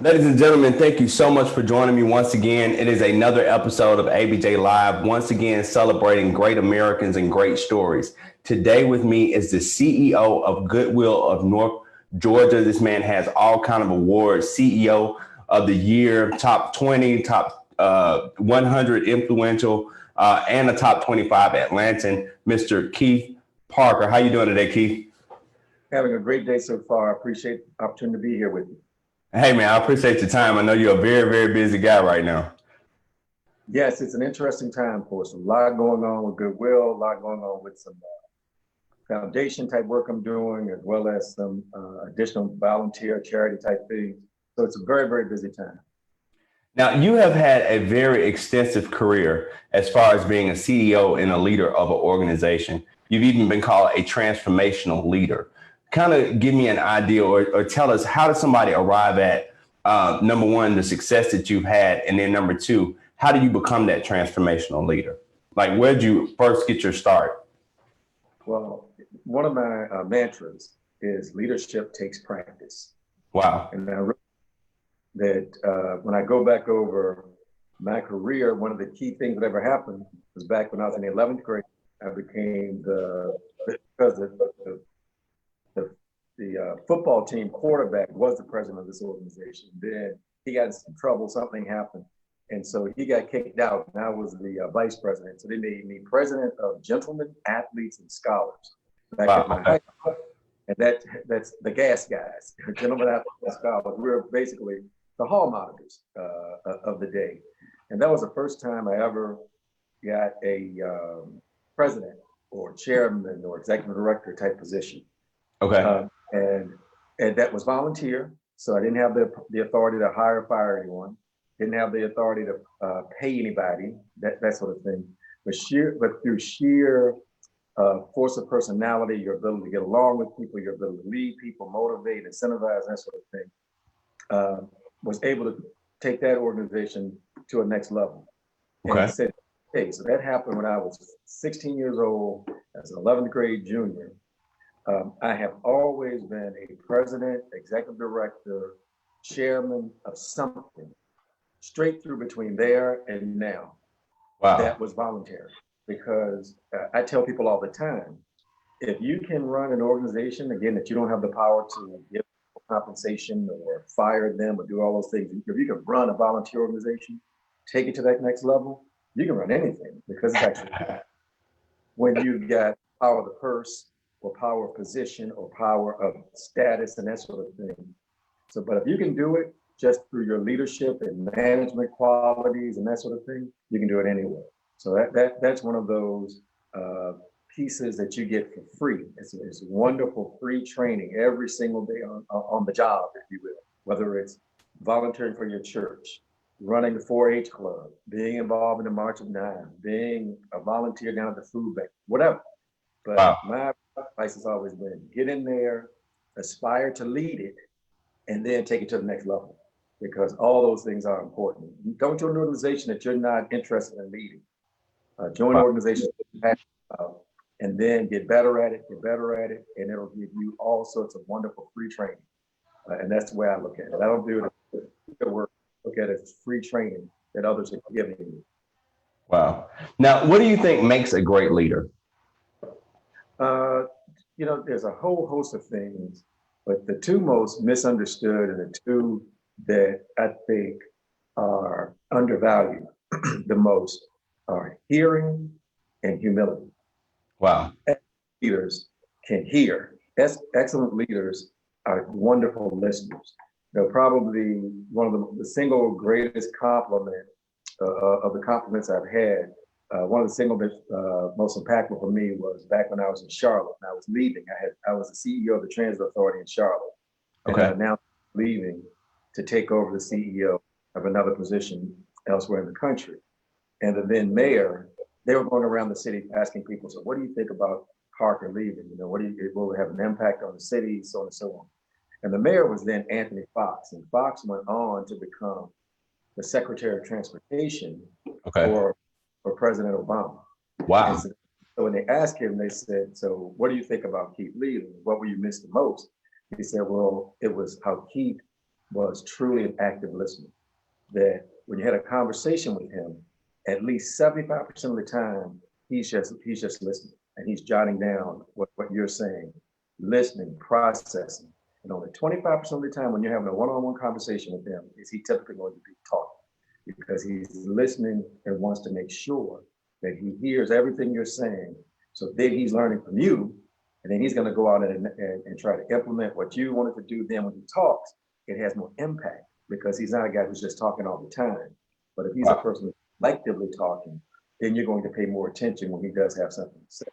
Ladies and gentlemen, thank you so much for joining me once again. It is another episode of ABJ Live, once again celebrating great Americans and great stories. Today with me is the CEO of Goodwill of North Georgia. This man has all kind of awards: CEO of the Year, top 20, top 100 influential, and a top 25 Atlantan, Mr. Keith Parker. How you doing today, Keith? Having a great day so far. I appreciate the opportunity to be here with you. Hey, man, I appreciate your time. I know you're a very, very busy guy right now. Yes, it's an interesting time for us. A lot going on with Goodwill, a lot going on with some foundation type work I'm doing, as well as some additional volunteer charity type things. So it's a very, very busy time. Now, you have had a very extensive career as far as being a CEO and a leader of an organization. You've even been called a transformational leader. Kind of give me an idea or tell us, how does somebody arrive at, number one, the success that you've had, and then number two, how do you become that transformational leader? Like, where did you first get your start? Well, one of my mantras is leadership takes practice. Wow. And I realized that when I go back over my career, one of the key things that ever happened was back when I was in the 11th grade. I became the football team quarterback was the president of this organization. Then he got in some trouble, something happened. And so he got kicked out, and I was the vice president. So they made me president of gentlemen, athletes, and scholars. Back at my high school. And that's the gas guys, gentlemen, athletes, and scholars. We were basically the hall monitors of the day. And that was the first time I ever got a president or chairman or executive director type position. Okay. And that was volunteer. So I didn't have the authority to hire or fire anyone. Didn't have the authority to pay anybody, that sort of thing. But through sheer force of personality, your ability to get along with people, your ability to lead people, motivate, incentivize, that sort of thing, was able to take that organization to a next level. Okay. And said, hey, so that happened when I was 16 years old as an 11th grade junior. I have always been a president, executive director, chairman of something, straight through between there and now. Wow. That was voluntary, because I tell people all the time, if you can run an organization, again, that you don't have the power to give compensation or fire them or do all those things, if you can run a volunteer organization, take it to that next level, you can run anything, because it's actually when you've got power of the purse, or power of position, or power of status, and that sort of thing. So, but if you can do it just through your leadership and management qualities and that sort of thing, you can do it anywhere. So that's one of those pieces that you get for free. It's wonderful free training every single day on the job, if you will, whether it's volunteering for your church, running the 4-H club, being involved in the March of Nine, being a volunteer down at the food bank, whatever. But wow. My advice has always been, get in there, aspire to lead it, and then take it to the next level, because all those things are important. Don't join an organization that you're not interested in leading. Join an organization and then get better at it, and it'll give you all sorts of wonderful free training. And that's the way I look at it. I don't do it work. Look at it as free training that others are giving you. Wow. Now, what do you think makes a great leader? There's a whole host of things, but the two most misunderstood and the two that I think are undervalued the most are hearing and humility. Wow. Leaders can hear. Excellent leaders are wonderful listeners. They're probably one of the single greatest compliment of the compliments I've had. One of the single most impactful for me was back when I was in Charlotte and I was leaving. I was the CEO of the Transit Authority in Charlotte. Okay. And I now leaving to take over the CEO of another position elsewhere in the country. And the then mayor, they were going around the city asking people, so what do you think about Parker leaving? Will it have an impact on the city, so on and so on. And the mayor was then Anthony Fox, and Fox went on to become the Secretary of Transportation for President Obama. Wow. So when they asked him, they said, so what do you think about Keith leaving? What will you miss the most? He said, well, it was how Keith was truly an active listener. That when you had a conversation with him, at least 75% of the time, he's just listening and he's jotting down what you're saying, listening, processing. And only 25% of the time when you're having a one-on-one conversation with him is he typically going to be talking because he's listening and wants to make sure that he hears everything you're saying. So then he's learning from you, and then he's going to go out and try to implement what you wanted to do. Then when he talks, it has more impact because he's not a guy who's just talking all the time. But if he's a person who's selectively talking, then you're going to pay more attention when he does have something to say.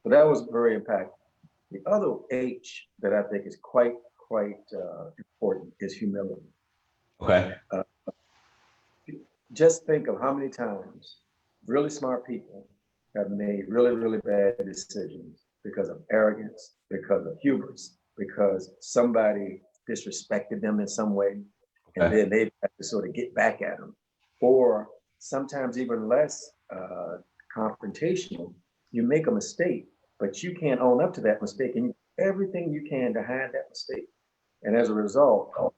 So that was very impactful. The other H that I think is quite important is humility. Okay. Just think of how many times really smart people have made really bad decisions because of arrogance, because of hubris, because somebody disrespected them in some way, and then they have to sort of get back at them. Or sometimes even less confrontational, you make a mistake, but you can't own up to that mistake, and you do everything you can to hide that mistake. And as a result, a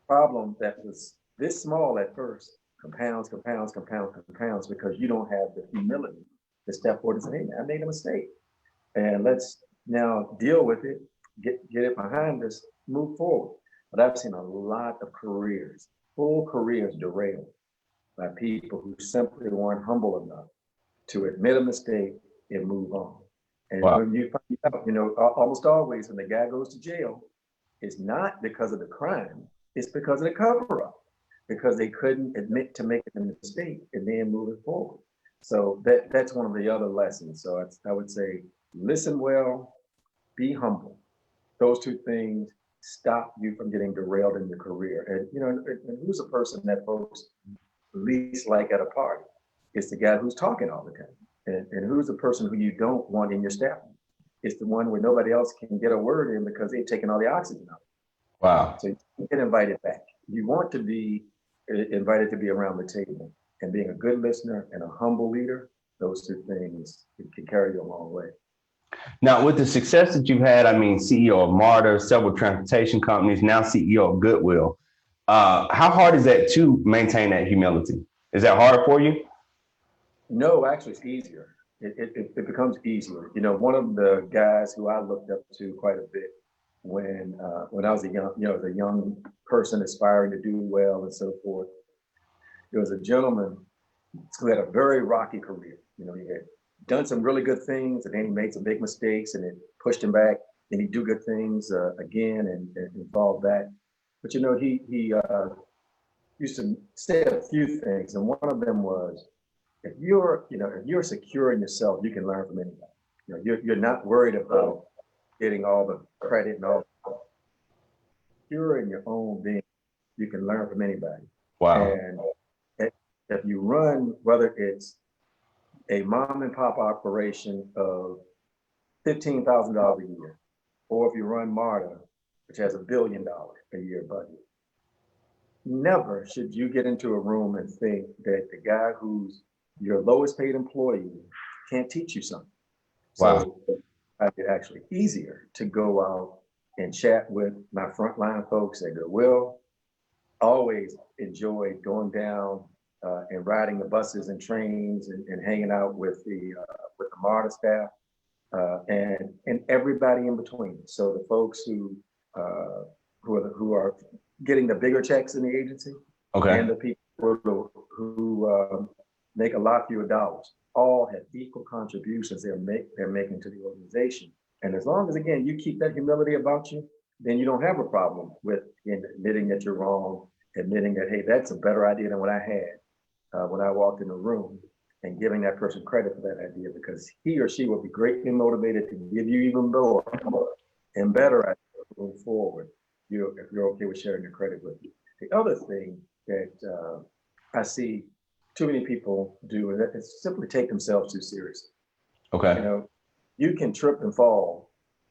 problem that was this small at first compounds because you don't have the humility to step forward and say, hey, I made a mistake. And let's now deal with it, get it behind us, move forward. But I've seen a lot of careers, full careers derailed by people who simply weren't humble enough to admit a mistake and move on. And when you find out, almost always when the guy goes to jail, it's not because of the crime, it's because of the cover-up, because they couldn't admit to making a mistake and then moving forward. So that's one of the other lessons. So I would say, listen well, be humble. Those two things stop you from getting derailed in your career. And who's a person that folks least like at a party? It's the guy who's talking all the time. And who's the person who you don't want in your staff? It's the one where nobody else can get a word in because they've taken all the oxygen out. Wow. So you get invited back. You want to be invited to be around the table, and being a good listener and a humble leader, those two things can carry you a long way. Now, with the success that you've had, I mean, CEO of MARTA, several transportation companies, now CEO of Goodwill, how hard is that to maintain that humility? Is that harder for you? No, actually, it's easier. It becomes easier. One of the guys who I looked up to quite a bit when I was a young person aspiring to do well and so forth, there was a gentleman who had a very rocky career. He had done some really good things, and then he made some big mistakes, and it pushed him back. Then he'd do good things again and fall back. But he used to say a few things, and one of them was, if you're secure in yourself, you can learn from anybody. You're not worried about getting all the credit and all. Secure in your own being, you can learn from anybody. Wow. And if you run, whether it's a mom and pop operation of $15,000 a year, or if you run MARTA, which has $1 billion a year budget, never should you get into a room and think that the guy who's your lowest paid employee can't teach you something. Wow. So it's actually easier to go out and chat with my frontline folks at Goodwill. Always enjoyed going down and riding the buses and trains and hanging out with the MARTA staff and everybody in between. So the folks who are getting the bigger checks in the agency, okay, and the people who make a lot fewer dollars, all have equal contributions they're making to the organization. And as long as, again, you keep that humility about you, then you don't have a problem with admitting that you're wrong, admitting that, hey, that's a better idea than what I had when I walked in the room, and giving that person credit for that idea, because he or she will be greatly motivated to give you even more and better ideas moving forward, if you're okay with sharing the credit with you. The other thing that I see too many people do is simply take themselves too seriously. okay, You can trip and fall,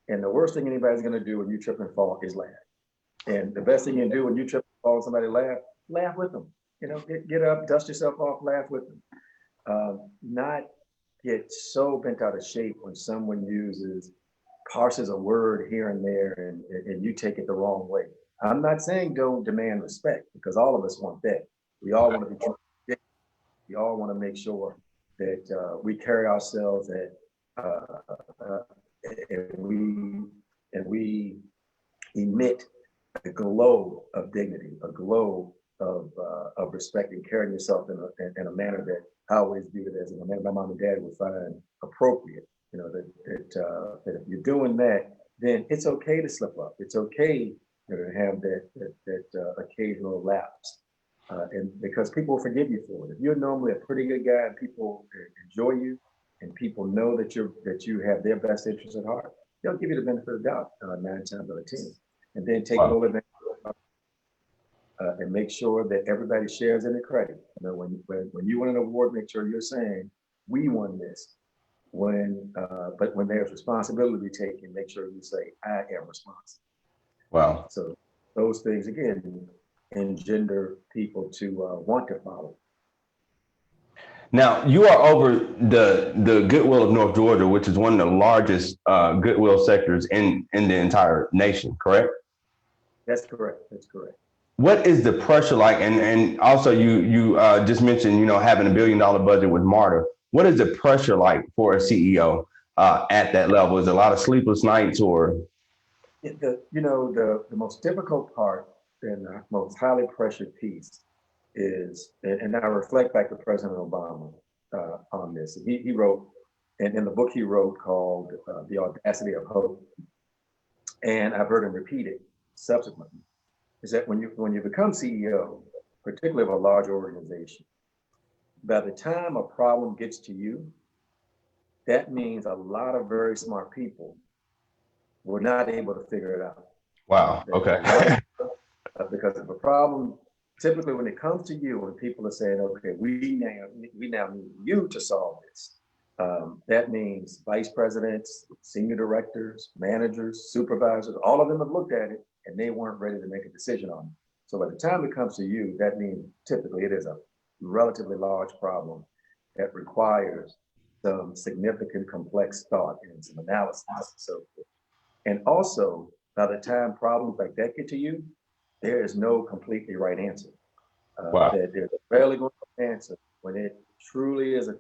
and the worst thing anybody's going to do when you trip and fall is laugh. And the best thing you can do when you trip and fall and somebody laugh with them. Get up, dust yourself off, laugh with them. Not get so bent out of shape when someone parses a word here and there, and you take it the wrong way. I'm not saying don't demand respect, because all of us want that. We all want to be treated. We all want to make sure that we carry ourselves at and we emit a glow of dignity, a glow of respect, and carrying yourself in a manner that I always view it as a manner my mom and dad would find appropriate. You know, that if you're doing that, then it's okay to slip up. It's okay, you know, to have that occasional lapse. And because people forgive you for it. If you're normally a pretty good guy and people enjoy you, and people know that you have their best interests at heart, they'll give you the benefit of the doubt 9 times out of 10, and then take full advantage and make sure that everybody shares in the credit. You know, when you win an award, make sure you're saying we won this. But when there's responsibility to be taken, make sure you say I am responsible. Wow. So those things again engender people to want to follow. Now, you are over the Goodwill of North Georgia, which is one of the largest Goodwill sectors in the entire nation, correct? That's correct. That's correct. What is the pressure like? And also you just mentioned, you know, having $1 billion budget with MARTA. What is the pressure like for a CEO at that level? Is it a lot of sleepless nights or? The most difficult part and the most highly pressured piece is, and I reflect back to President Obama on this. He wrote, and in the book he wrote called The Audacity of Hope, and I've heard him repeat it subsequently, is that when you become CEO, particularly of a large organization, by the time a problem gets to you, that means a lot of very smart people were not able to figure it out. Wow. Okay. Because if a problem, typically when it comes to you, when people are saying, okay, we now need you to solve this, that means vice presidents, senior directors, managers, supervisors, all of them have looked at it and they weren't ready to make a decision on it. So by the time it comes to you, that means typically it is a relatively large problem that requires some significant complex thought and some analysis and so forth. And also, by the time problems like that get to you, there is no completely right answer. Wow. There's rarely going to be an answer when it truly is a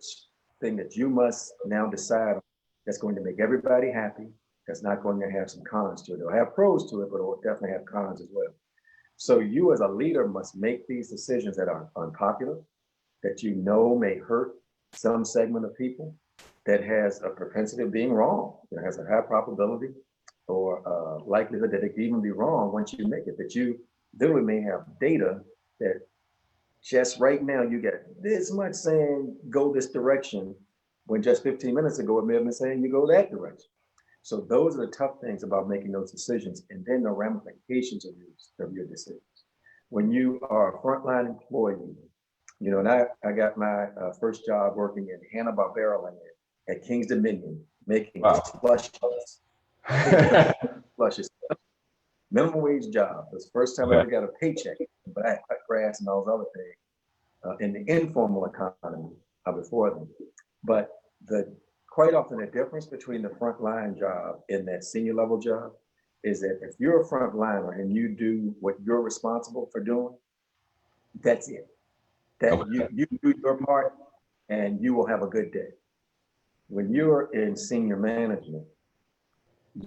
thing that you must now decide on, that's going to make everybody happy, that's not going to have some cons to it. It'll have pros to it, but it will definitely have cons as well. So you as a leader must make these decisions that are unpopular, that you know may hurt some segment of people, that has a propensity of being wrong, that has a high probability or likelihood that it can even be wrong once you make it, that you literally may have data that just right now you get this much saying go this direction, when just 15 minutes ago it may have been saying you go that direction. So those are the tough things about making those decisions, and then the ramifications of your decisions. When you are a frontline employee, you know, and I got my first job working in Hanna-Barbera land at King's Dominion, making slushies. Flushes. Minimum wage job. It was the first time I ever got a paycheck, but I had cut grass and all those other things in the informal economy before them. But quite often the difference between the frontline job and that senior level job is that if you're a frontliner and you do what you're responsible for doing, that's it. You do your part and you will have a good day. When you're in senior management,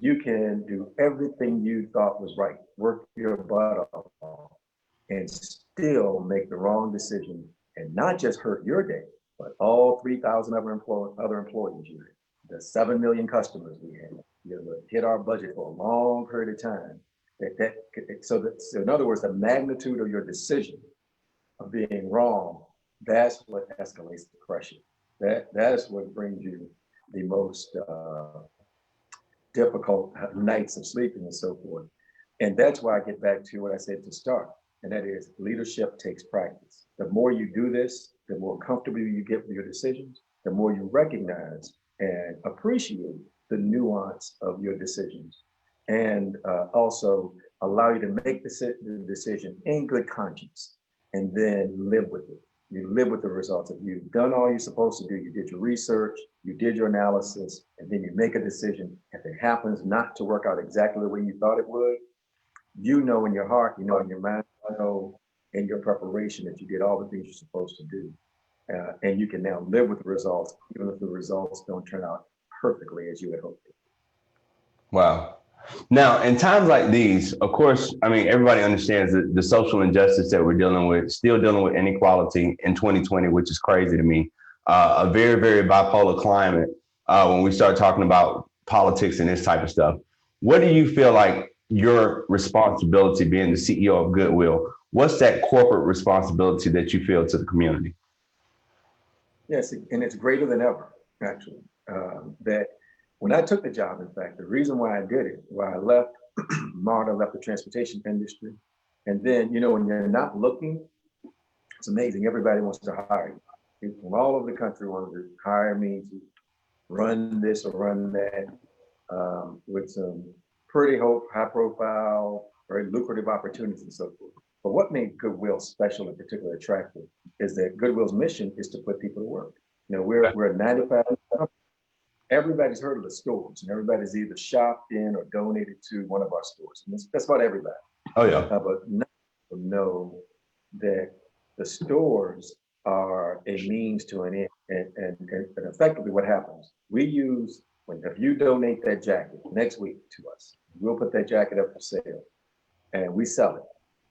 you can do everything you thought was right, work your butt off, and still make the wrong decision and not just hurt your day, but all 3,000 other employees you had, the 7 million customers we had, you know, hit our budget for a long period of time. So in other words, the magnitude of your decision of being wrong, that's what escalates the pressure. That is what brings you the most difficult nights of sleeping and so forth. And that's why I get back to what I said to start, and that is leadership takes practice. The more you do this, the more comfortable you get with your decisions, the more you recognize and appreciate the nuance of your decisions, and also allow you to make the decision in good conscience and then live with it. You live with the results of you've done all you're supposed to do. You did your research, you did your analysis, and then you make a decision. If it happens not to work out exactly the way you thought it would, you know in your heart, you know in your mind, you know in your preparation that you did all the things you're supposed to do. And you can now live with the results, even if the results don't turn out perfectly as you had hoped. Wow. Now, in times like these, of course, I mean, everybody understands the social injustice that we're dealing with, still dealing with inequality in 2020, which is crazy to me. A very, very bipolar climate when we start talking about politics and this type of stuff. What do you feel like your responsibility being the CEO of Goodwill? What's that corporate responsibility that you feel to the community? Yes, and it's greater than ever, actually. That when I took the job, in fact, the reason why I did it, why I left, Marta left the transportation industry. And then, you know, when you're not looking, it's amazing. Everybody wants to hire you. People from all over the country want to hire me to run this or run that with some pretty high profile, very lucrative opportunities and so forth. But what made Goodwill special and particularly attractive is that Goodwill's mission is to put people to work. You know, we're a 95. Everybody's heard of the stores, and everybody's either shopped in or donated to one of our stores. And that's about everybody. Oh, yeah. But none of them know that the stores are a means to an end. And effectively what happens, if you donate that jacket next week to us, we'll put that jacket up for sale and we sell it.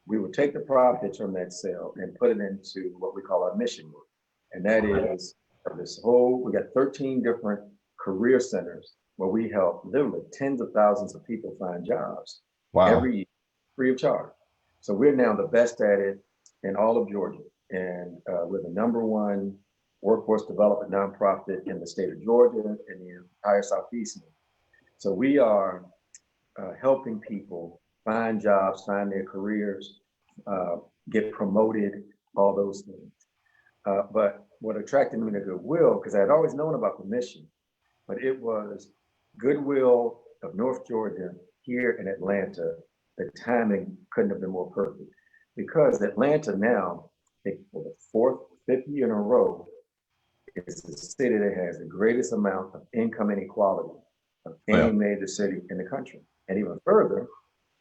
We will take the profits from that sale and put it into what we call our mission work. And that is we got 13 different career centers where we help literally tens of thousands of people find jobs every year, free of charge. So we're now the best at it in all of Georgia. And we're the #1 workforce development nonprofit in the state of Georgia and the entire Southeast. So we are helping people find jobs, find their careers, get promoted, all those things. But what attracted me to Goodwill, because I had always known about the mission, but it was Goodwill of North Georgia here in Atlanta. The timing couldn't have been more perfect because Atlanta now, I think for the 4th, 5th year in a row, is the city that has the greatest amount of income inequality of any major city in the country. And even further,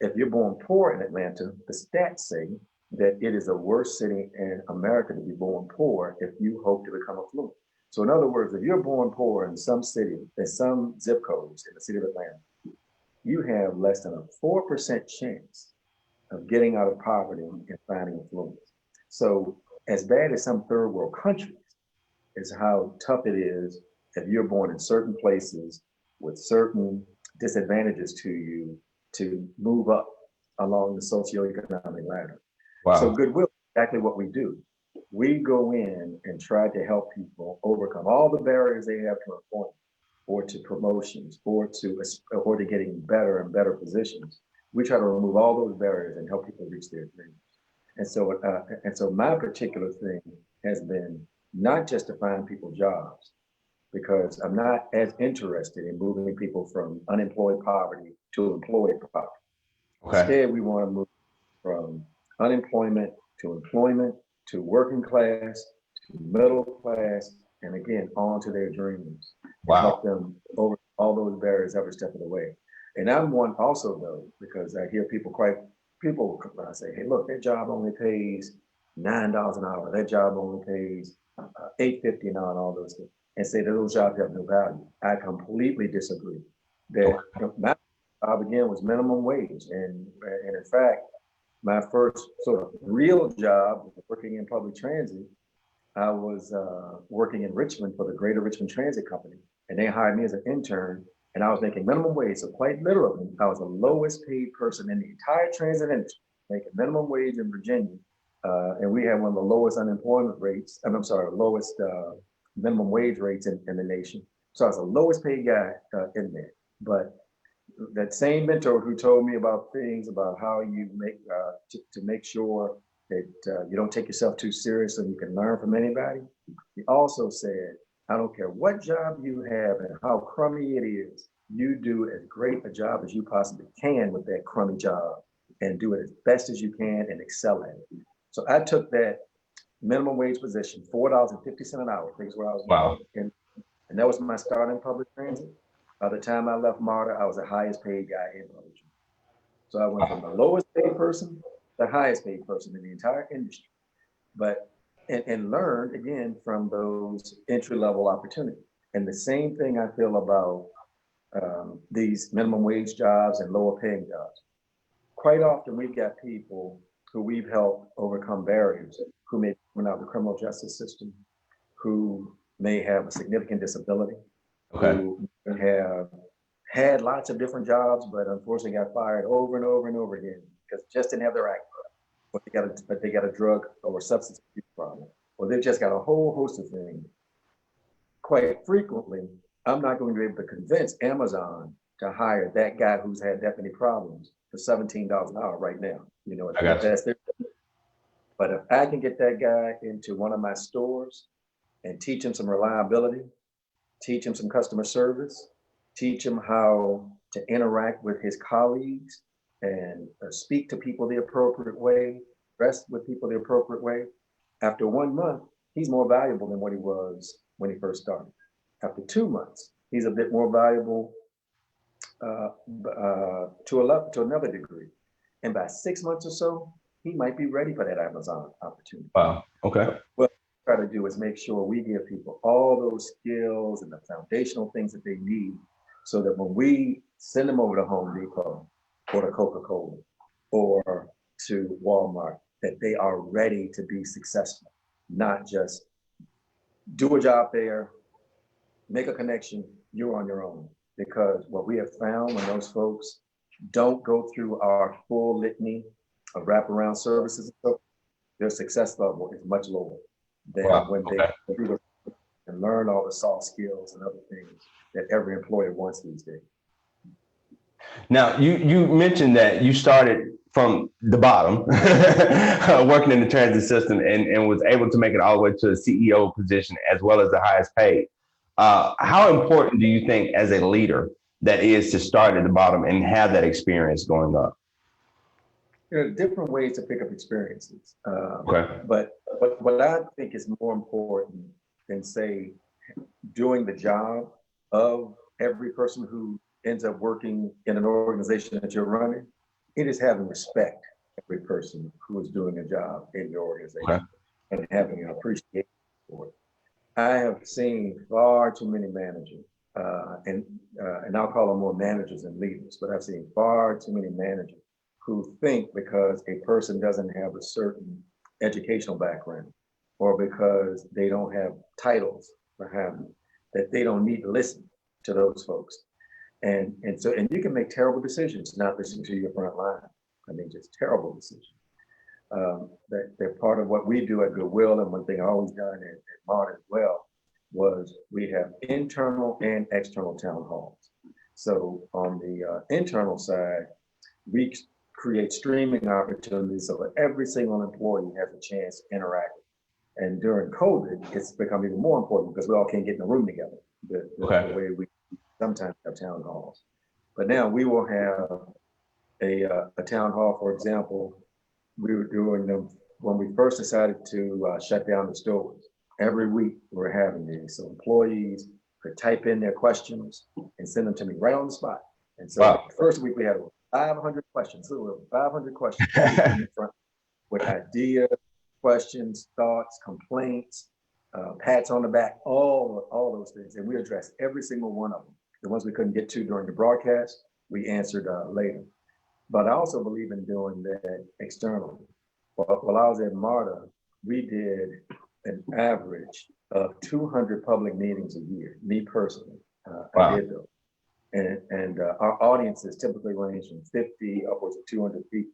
if you're born poor in Atlanta, the stats say that it is the worst city in America to be born poor if you hope to become affluent. So in other words, if you're born poor in some city, in some zip codes in the city of Atlanta, you have less than a 4% chance of getting out of poverty and finding affluence. So as bad as some third world countries is how tough it is if you're born in certain places with certain disadvantages to you to move up along the socioeconomic ladder. Wow. So Goodwill is exactly what we do. We go in and try to help people overcome all the barriers they have to employment or to promotions or to getting better and better positions. We try to remove all those barriers and help people reach their dreams. And so my particular thing has been not just to find people jobs, because I'm not as interested in moving people from unemployed poverty to employed poverty. Okay. Instead, we want to move from unemployment to employment to working class to middle class, and again, on to their dreams. Wow. And help them over all those barriers every step of the way. And I'm one also, though, because I hear people say, hey, look, that job only pays $9 an hour. That job only pays $8.50 an hour and all those things, and say that those jobs have no value. I completely disagree. That my job, again, was minimum wage. And in fact, my first sort of real job working in public transit, I was working in Richmond for the Greater Richmond Transit Company, and they hired me as an intern, and I was making minimum wage. So quite literally, I was the lowest paid person in the entire transit industry, making minimum wage in Virginia. And we had one of the lowest unemployment rates, lowest minimum wage rates in the nation. So I was the lowest paid guy in there. But that same mentor who told me about things about how you make to make sure that you don't take yourself too serious and you can learn from anybody, he also said, I don't care what job you have and how crummy it is, you do as great a job as you possibly can with that crummy job and do it as best as you can and excel at it. So I took that minimum wage position, $4.50 an hour, I think is where I was. Wow. And that was my start in public transit. By the time I left MARTA, I was the highest paid guy in public transit. So I went from the lowest paid person to the highest paid person in the entire industry, but and learned again from those entry level opportunities. And the same thing I feel about these minimum wage jobs and lower paying jobs. Quite often we've got people who we've helped overcome barriers, who may come out of the criminal justice system, who may have a significant disability, who have had lots of different jobs, but unfortunately got fired over and over and over again because just didn't have their act right. But they got a drug or substance abuse problem, or they've just got a whole host of things. Quite frequently, I'm not going to be able to convince Amazon to hire that guy who's had that many problems for $17 an hour right now. You know, that's their. But if I can get that guy into one of my stores and teach him some reliability, teach him some customer service, teach him how to interact with his colleagues and speak to people the appropriate way, dress with people the appropriate way. After 1 month, he's more valuable than what he was when he first started. After 2 months, he's a bit more valuable to another degree. And by 6 months or so, he might be ready for that Amazon opportunity. Wow. Okay. What we try to do is make sure we give people all those skills and the foundational things that they need so that when we send them over to Home Depot or to Coca-Cola or to Walmart, that they are ready to be successful, not just do a job there, make a connection, you're on your own. Because what we have found when those folks don't go through our full litany of wraparound services, their success level is much lower than when they go through and learn all the soft skills and other things that every employer wants these days. Now, you mentioned that you started from the bottom, working in the transit system, and was able to make it all the way to a CEO position as well as the highest paid. How important do you think as a leader that is to start at the bottom and have that experience going up? There are different ways to pick up experiences. But what I think is more important than, say, doing the job of every person who ends up working in an organization that you're running, it is having respect for every person who is doing a job in your organization and having an appreciation for it. I have seen far too many managers, and I'll call them more managers than leaders, but I've seen far too many managers who think because a person doesn't have a certain educational background or because they don't have titles perhaps, that they don't need to listen to those folks. And you can make terrible decisions not listening to your front line. I mean, just terrible decisions. They're part of what we do at Goodwill, and one thing I always done at Martin as well was we have internal and external town halls. So on the internal side, we create streaming opportunities so that every single employee has a chance to interact. And during COVID, it's become even more important because we all can't get in a room together the way we sometimes have town halls. But now we will have a town hall, for example. We were doing them when we first decided to shut down the stores. Every week we're having these, so employees could type in their questions and send them to me right on the spot. And so the first week we had 500 questions. So we were 500 questions in front with ideas, questions, thoughts, complaints, pats on the back, all those things, and we addressed every single one of them. The ones we couldn't get to during the broadcast, we answered later. But I also believe in doing that externally. While I was at MARTA, we did an average of 200 public meetings a year, me personally. I did those. And our audiences typically range from 50 upwards of 200 people.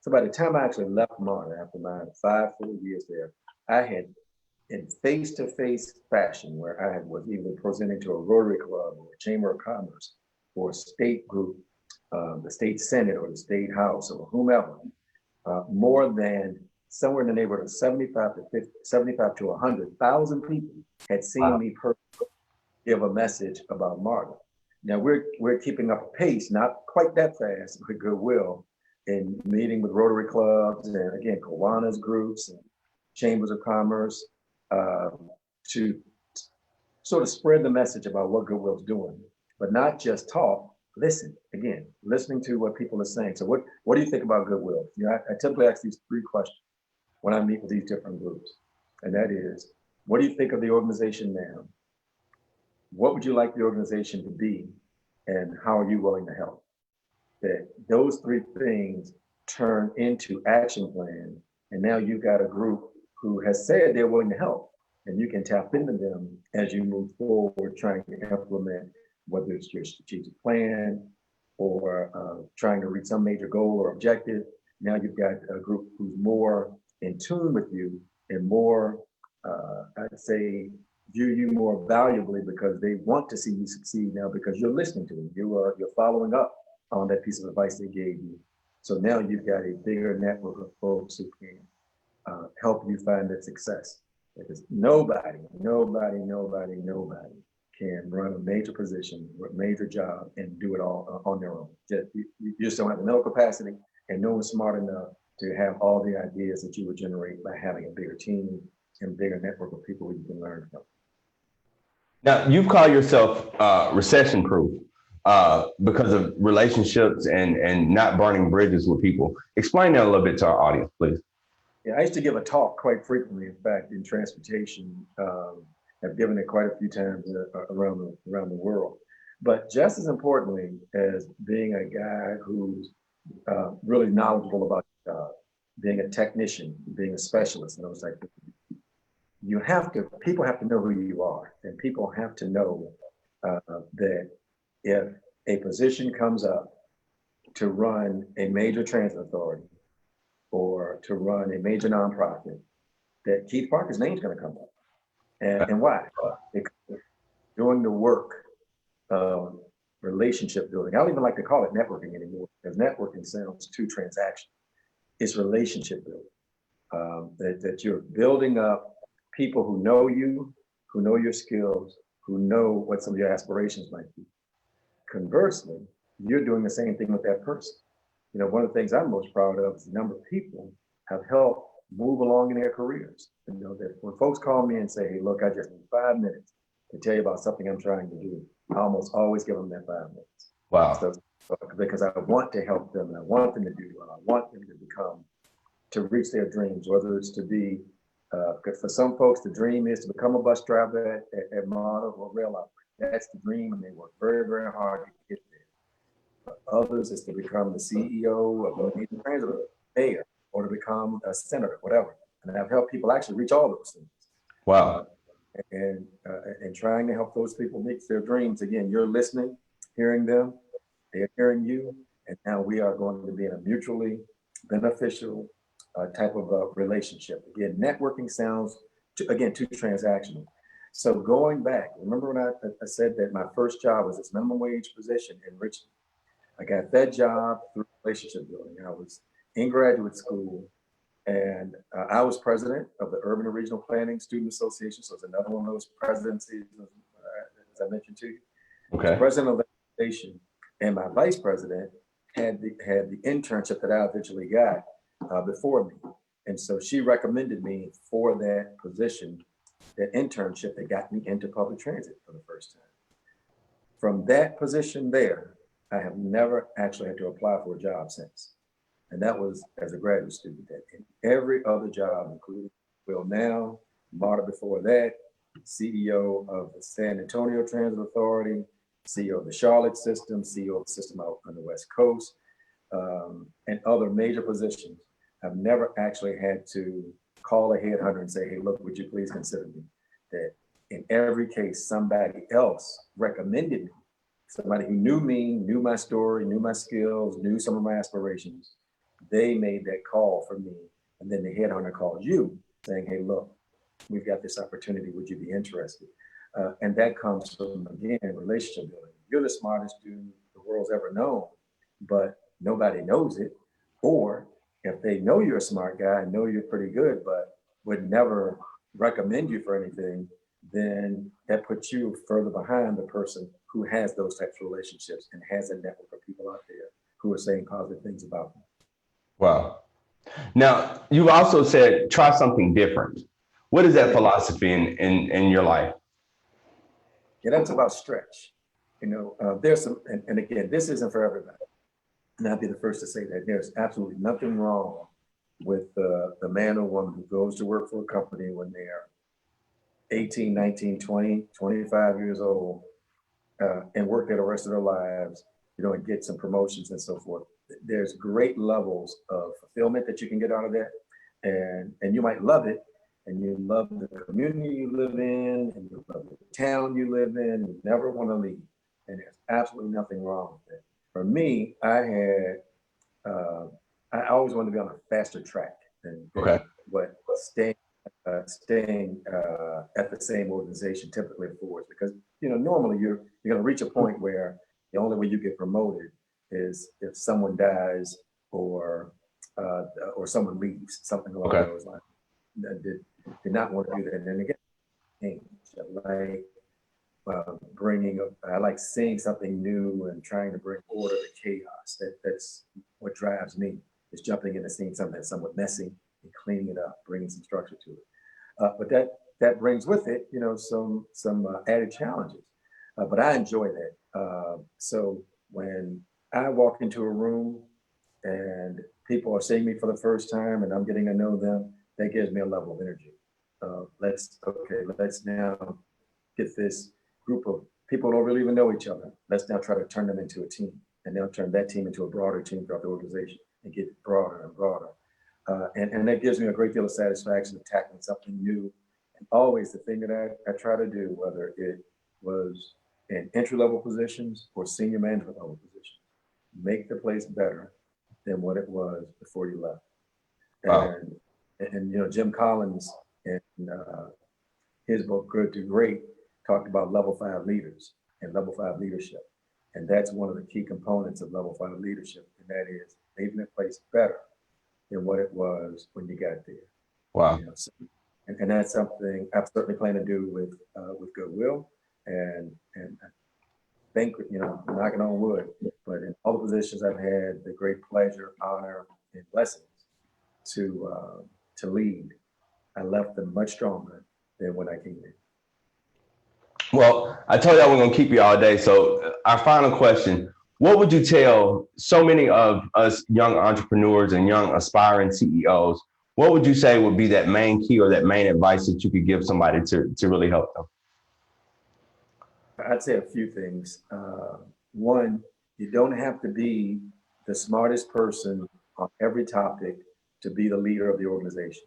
So by the time I actually left MARTA after my 5 full years there, I had in face-to-face fashion where I was either presenting to a Rotary Club or a Chamber of Commerce or a state group, the state Senate or the state House or whomever, more than somewhere in the neighborhood of 75 to 100,000 people had seen me personally give a message about MARTA. Now we're keeping up a pace, not quite that fast with Goodwill, in meeting with Rotary clubs and again, Kiwanis groups and chambers of commerce to sort of spread the message about what Goodwill's doing, but not just talk, listen again, listening to what people are saying. So what do you think about Goodwill? I typically ask these three questions when I meet with these different groups. And that is, what do you think of the organization now? What would you like the organization to be? And how are you willing to help? That those three things turn into action plans. And now you've got a group who has said they're willing to help. And you can tap into them as you move forward, trying to implement, whether it's your strategic plan or trying to reach some major goal or objective. Now you've got a group who's more in tune with you and more, I'd say, view you more valuably because they want to see you succeed now because you're listening to them. You're following up on that piece of advice they gave you. So now you've got a bigger network of folks who can help you find that success. Because nobody can run a major position, a major job, and do it all on their own. You just don't have the mental capacity, and no one's smart enough to have all the ideas that you would generate by having a bigger team and a bigger network of people who you can learn from. Now, you've called yourself recession proof because of relationships and not burning bridges with people. Explain that a little bit to our audience, please. Yeah, I used to give a talk quite frequently, in fact, in transportation. I've given it quite a few times around the world. But just as importantly as being a guy who's really knowledgeable about being a technician, being a specialist, and I was like, people have to know who you are, and people have to know that if a position comes up to run a major transit authority or to run a major nonprofit, that Keith Parker's name's going to come up. And why? Because doing the work of relationship building. I don't even like to call it networking anymore because networking sounds too transactional. It's relationship building. That you're building up people who know you, who know your skills, who know what some of your aspirations might be. Conversely, you're doing the same thing with that person. You know, one of the things I'm most proud of is the number of people have helped move along in their careers. You know, that when folks call me and say, hey, look, I just need 5 minutes to tell you about something I'm trying to do, I almost always give them that 5 minutes. Wow. So, because I want to help them and I want them to do well. I want them to reach their dreams, whether it's to be, because for some folks, the dream is to become a bus driver at Model or rail operator. That's the dream, and they work very, very hard to get there. For others, is to become the CEO of a major transit mayor or to become a senator, whatever. And I've helped people actually reach all those things. Wow. And trying to help those people reach their dreams. Again, you're listening, hearing them, they're hearing you, and now we are going to be in a mutually beneficial type of relationship. Again, networking sounds, too transactional. So going back, remember when I said that my first job was this minimum wage position in Richmond? I got that job through relationship building. I was in graduate school, and I was president of the Urban and Regional Planning Student Association. So it's another one of those presidencies, as I mentioned to you. Okay. I was president of that association, and my vice president had the internship that I eventually got before me. And so she recommended me for that position, that internship that got me into public transit for the first time. From that position there, I have never actually had to apply for a job since. And that was as a graduate student. That in every other job, including Will now, Marta before that, CEO of the San Antonio Transit Authority, CEO of the Charlotte system, CEO of the system out on the West Coast, and other major positions, I've never actually had to call a headhunter and say, hey, look, would you please consider me? That in every case, somebody else recommended me. Somebody who knew me, knew my story, knew my skills, knew some of my aspirations. They made that call for me. And then the headhunter called you saying, hey, look, we've got this opportunity. Would you be interested? And that comes from, again, relationship building. You're the smartest dude the world's ever known, but nobody knows it. Or if they know you're a smart guy and know you're pretty good, but would never recommend you for anything, then that puts you further behind the person who has those types of relationships and has a network of people out there who are saying positive things about them. Wow. Now, you've also said, try something different. What is that philosophy in your life? Yeah, that's about stretch. There's some, and again, this isn't for everybody. And I'll be the first to say that there's absolutely nothing wrong with the man or woman who goes to work for a company when they are 18, 19, 20, 25 years old, and work there the rest of their lives, and get some promotions and so forth. There's great levels of fulfillment that you can get out of that. And you might love it, and you love the community you live in, and you love the town you live in, you never want to leave. And there's absolutely nothing wrong with it. For me, I always wanted to be on a faster track than what staying at the same organization typically affords, because normally you're going to reach a point where the only way you get promoted is if someone dies or someone leaves, something along those lines. That did not want to do that. And then again, I like seeing something new and trying to bring order to chaos. That's what drives me, is jumping into seeing something that's somewhat messy and cleaning it up, bringing some structure to it. But that brings with it, some added challenges. But I enjoy that. So when I walk into a room and people are seeing me for the first time and I'm getting to know them, that gives me a level of energy. Let's now get this group of people who don't really even know each other. Let's now try to turn them into a team, and they'll turn that team into a broader team throughout the organization and get it broader and broader. And that gives me a great deal of satisfaction of tackling something new. And always the thing that I try to do, whether it was in entry-level positions or senior management level positions, make the place better than what it was before you left. Wow. And Jim Collins in his book Good to Great talked about level 5 leaders and level 5 leadership. And that's one of the key components of level 5 leadership, and that is making the place better than what it was when you got there. Wow. And that's something I've certainly planned to do with Goodwill, and I think, knocking on wood, but in all the positions I've had the great pleasure, honor, and blessings to lead, I left them much stronger than when I came in. Well, I told y'all we're going to keep you all day. So our final question, what would you tell so many of us young entrepreneurs and young aspiring CEOs, what would you say would be that main key or that main advice that you could give somebody to really help them? I'd say a few things. One, you don't have to be the smartest person on every topic to be the leader of the organization.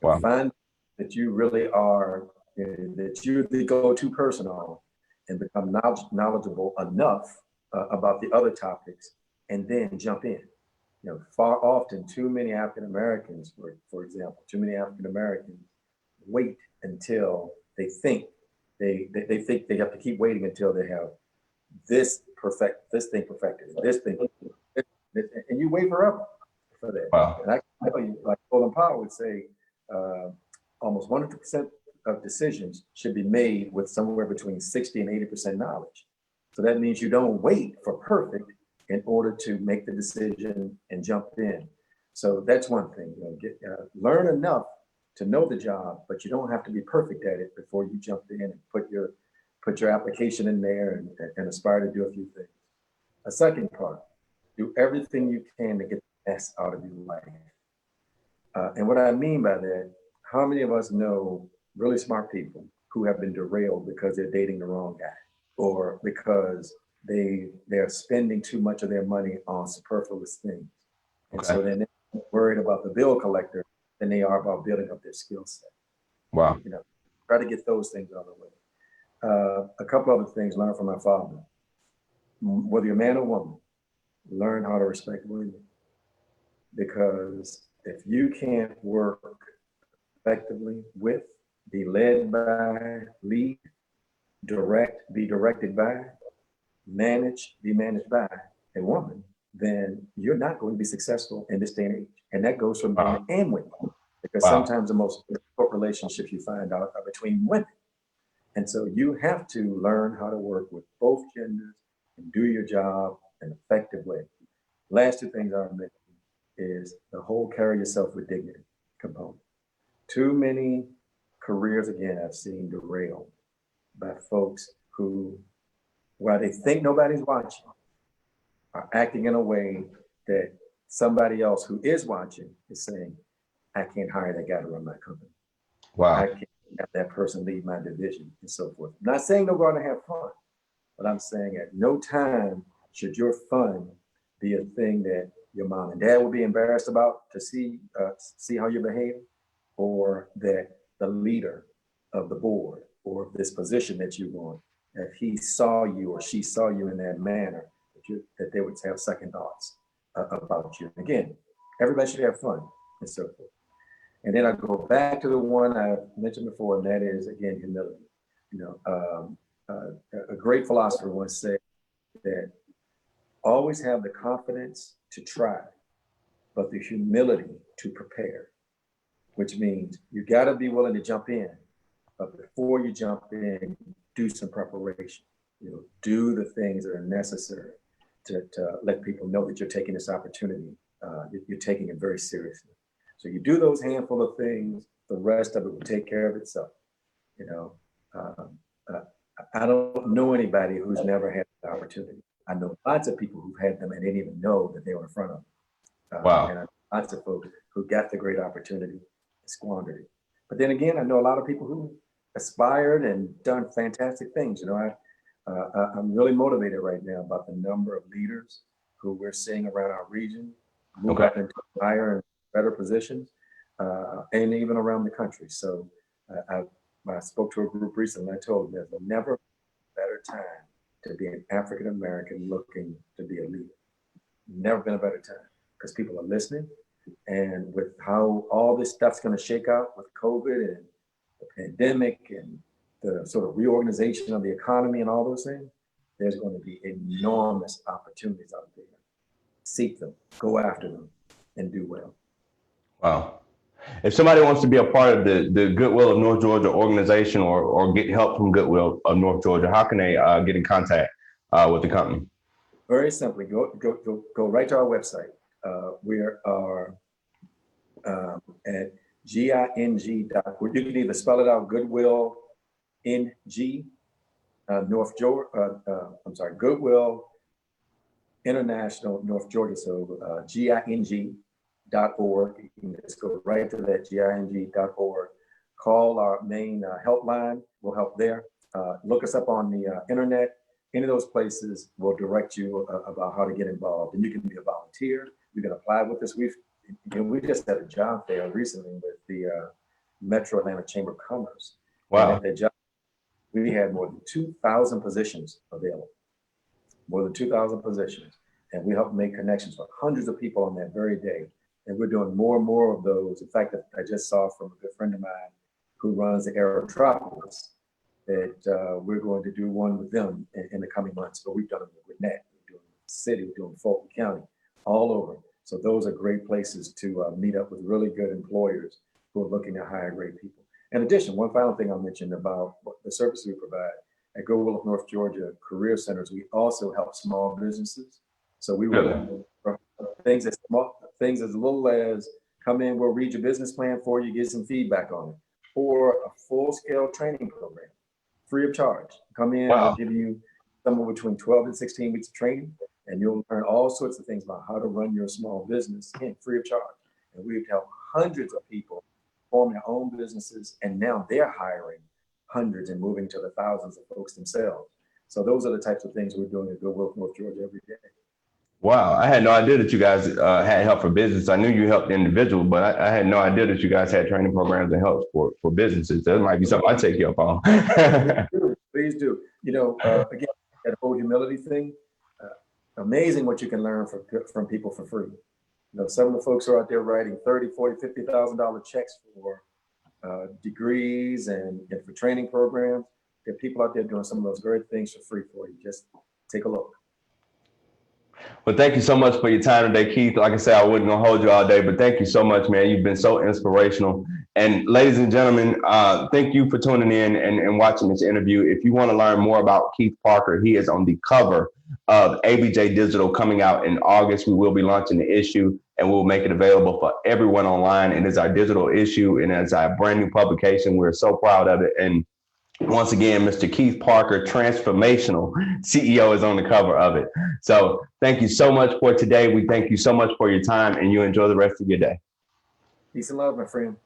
Wow. Find that you really are, that you're the go-to person on, and become knowledgeable enough about the other topics, and then jump in. Far often, too many African Americans, for example, wait until they think they think they have to keep waiting until they have this thing perfected, and you wait forever for that. Wow. And I can tell you, like Colin Powell would say, almost 100% of decisions should be made with somewhere between 60 and 80% knowledge. So that means you don't wait for perfect in order to make the decision and jump in. So that's one thing. Learn enough to know the job, but you don't have to be perfect at it before you jump in and put your application in there and aspire to do a few things. A second part, do everything you can to get the best out of your life. And what I mean by that, how many of us know really smart people who have been derailed because they're dating the wrong guy, or because they're spending too much of their money on superfluous things? And so then they're worried about the bill collector than they are about building up their skill set. Wow. Try to get those things out of the way. A couple other things learned from my father. Whether you're a man or woman, learn how to respect women. Because if you can't work effectively with, be led by, lead, direct, be directed by, manage, be managed by a woman, then you're not going to be successful in this day and age. And that goes for men and women, because sometimes the most difficult relationships you find out are between women. And so you have to learn how to work with both genders and do your job in an effective way. Last two things I'll mention is the whole carry yourself with dignity component. Too many careers, again, I've seen derailed by folks who while they think nobody's watching, are acting in a way that somebody else who is watching is saying, I can't hire that guy to run my company. Wow. I can't have that person lead my division and so forth. I'm not saying don't go out and have fun, but I'm saying at no time should your fun be a thing that your mom and dad will be embarrassed about to see how you behave, or that the leader of the board or this position that you want, if he saw you or she saw you in that manner, that they would have second thoughts about you. Again, everybody should have fun and so forth. And then I go back to the one I mentioned before, and that is, again, humility. A great philosopher once said that always have the confidence to try, but the humility to prepare, which means you got to be willing to jump in, but before you jump in, do some preparation. Do the things that are necessary to let people know that you're taking this opportunity. You're taking it very seriously. So you do those handful of things, the rest of it will take care of itself. I don't know anybody who's never had the opportunity. I know lots of people who've had them and didn't even know that they were in front of them. Wow. And I know lots of folks who got the great opportunity and squandered it. But then again, I know a lot of people who aspired and done fantastic things. I'm really motivated right now about the number of leaders who we're seeing around our region move up into higher and better positions, and even around the country. So I spoke to a group recently, and I told them there's never a better time to be an African American looking to be a leader. Never been a better time, because people are listening. And with how all this stuff's going to shake out with COVID and the pandemic and the sort of reorganization of the economy and all those things, there's going to be enormous opportunities out there. Seek them, go after them, and do well. Wow. If somebody wants to be a part of the Goodwill of North Georgia organization or get help from Goodwill of North Georgia, how can they get in contact with the company? Very simply, go right to our website. We are at ging.org. You can either spell it out, Goodwill NG, North Georgia. Goodwill International North Georgia. So ging.org. You can just go right to that, ging.org. Call our main helpline. We'll help there. Look us up on the internet. Any of those places will direct you about how to get involved. And you can be a volunteer. You can apply with us. We just had a job fair recently with the Metro Atlanta Chamber of Commerce. Wow. And at that job, we had more than 2,000 positions available. More than 2,000 positions. And we helped make connections with hundreds of people on that very day. And we're doing more and more of those. In fact, I just saw from a good friend of mine who runs the Aerotropolis that we're going to do one with them in the coming months. But we've done it with Gwinnett, we're doing the city, we're doing Fulton County, all over. So those are great places to meet up with really good employers who are looking to hire great people. In addition, one final thing I'll mention about the services we provide. At Goodwill of North Georgia Career Centers, we also help small businesses. So we will things as little as come in, we'll read your business plan for you, get some feedback on it, or a full-scale training program, free of charge. Come in, wow. We'll give you somewhere between 12 and 16 weeks of training, and you'll learn all sorts of things about how to run your small business, again, free of charge. And we've helped hundreds of people form their own businesses, and now they're hiring hundreds and moving to the thousands of folks themselves. So those are the types of things we're doing at Goodwill of North Georgia every day. Wow, I had no idea that you guys had help for business. I knew you helped individuals, but I had no idea that you guys had training programs and help for businesses. That might be something I take you up on. Please do. Again, that whole humility thing, amazing what you can learn from people for free. Some of the folks are out there writing $30,000, $40,000, $50,000 checks for degrees and for training programs. There are people out there doing some of those great things for free for you. Just take a look. Well, thank you so much for your time today, Keith. Like I said, I wasn't going to hold you all day, but thank you so much, man. You've been so inspirational. And ladies and gentlemen, thank you for tuning in and watching this interview. If you want to learn more about Keith Parker, he is on the cover of ABJ Digital coming out in August. We will be launching the issue and we'll make it available for everyone online. And it's our digital issue and it's our brand new publication. We're so proud of it. And Once again, Mr. Keith Parker, Transformational CEO, is on the cover of it. So thank you so much for today. We thank you so much for your time, and you enjoy the rest of your day. Peace and love, my friend.